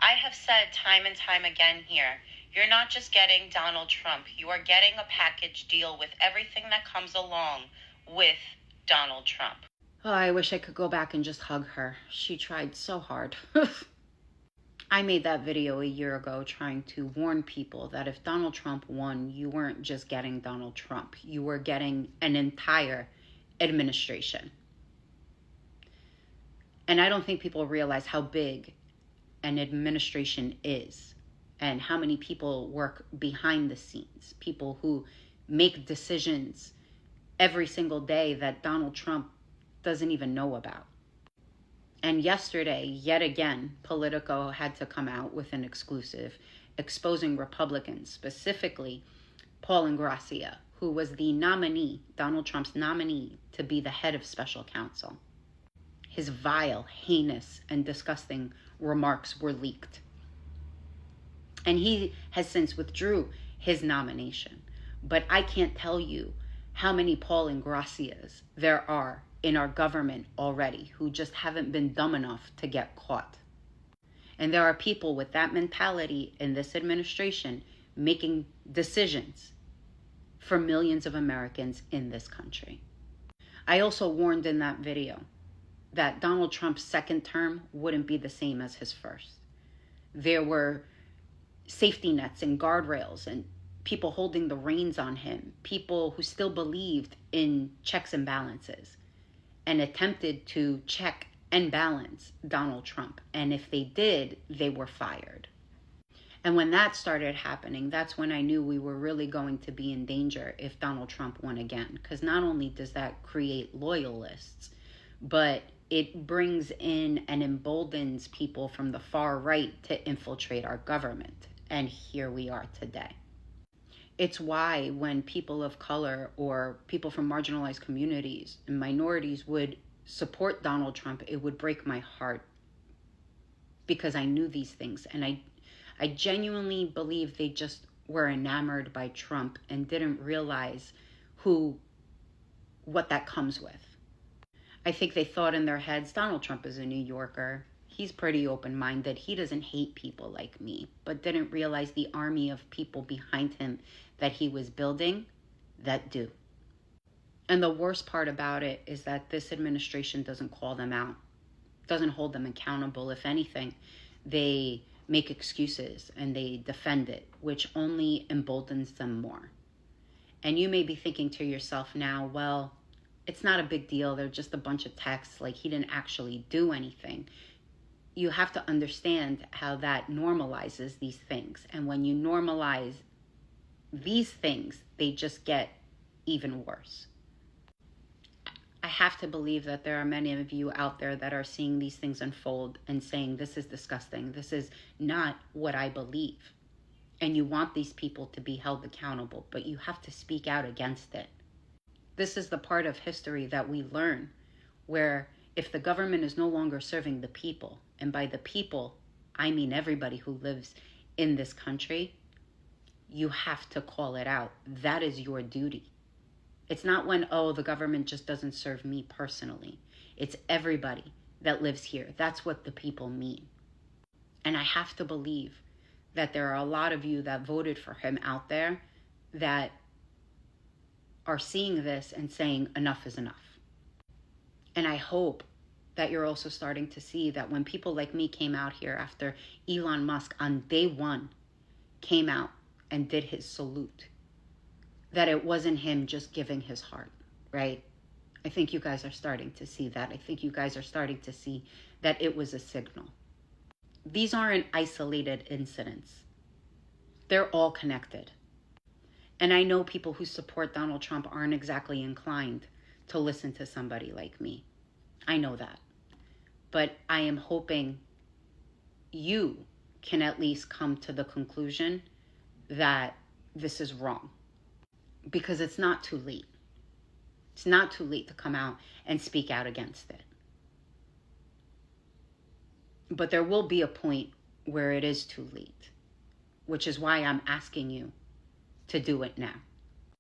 I have said time and time again here, you're not just getting Donald Trump, you are getting a package deal with everything that comes along with Donald Trump. Oh, I wish I could go back and just hug her. She tried so hard. I made that video a year ago trying to warn people that if Donald Trump won, you weren't just getting Donald Trump. You were getting an entire administration. And I don't think people realize how big an administration is and how many people work behind the scenes. People who make decisions every single day that Donald Trump doesn't even know about. And yesterday, yet again, Politico had to come out with an exclusive exposing Republicans, specifically Paul Ingrassia, who was the nominee, Donald Trump's nominee, to be the head of special counsel. His vile, heinous, and disgusting remarks were leaked. And he has since withdrew his nomination. But I can't tell you how many Paul Ingrassias there are in our government already who just haven't been dumb enough to get caught. And there are people with that mentality in this administration making decisions for millions of Americans in this country. I also warned in that video that Donald Trump's second term wouldn't be the same as his first. There were safety nets and guardrails and people holding the reins on him, people who still believed in checks and balances and attempted to check and balance Donald Trump. And if they did, they were fired. And when that started happening, that's when I knew we were really going to be in danger if Donald Trump won again. Because not only does that create loyalists, but it brings in and emboldens people from the far right to infiltrate our government. And here we are today. It's why when people of color or people from marginalized communities and minorities would support Donald Trump, it would break my heart because I knew these things. And I genuinely believe they just were enamored by Trump and didn't realize what that comes with. I think they thought in their heads, Donald Trump is a New Yorker. He's pretty open-minded. He doesn't hate people like me, but didn't realize the army of people behind him that he was building that do. And the worst part about it is that this administration doesn't call them out, doesn't hold them accountable. If anything, they make excuses and they defend it, which only emboldens them more. And you may be thinking to yourself now, well, it's not a big deal. They're just a bunch of texts. Like, he didn't actually do anything. You have to understand how that normalizes these things. And when you normalize these things, they just get even worse. I have to believe that there are many of you out there that are seeing these things unfold and saying, this is disgusting. This is not what I believe. And you want these people to be held accountable, but you have to speak out against it. This is the part of history that we learn where if the government is no longer serving the people, and by the people, I mean everybody who lives in this country, you have to call it out. That is your duty. It's not when, the government just doesn't serve me personally. It's everybody that lives here. That's what the people mean. And I have to believe that there are a lot of you that voted for him out there that are seeing this and saying enough is enough. And I hope that you're also starting to see that when people like me came out here after Elon Musk on day one came out and did his salute, that it wasn't him just giving his heart, right? I think you guys are starting to see that. I think you guys are starting to see that it was a signal. These aren't isolated incidents. They're all connected. And I know people who support Donald Trump aren't exactly inclined to listen to somebody like me. I know that. But I am hoping you can at least come to the conclusion that this is wrong. Because it's not too late. It's not too late to come out and speak out against it. But there will be a point where it is too late, which is why I'm asking you to do it now.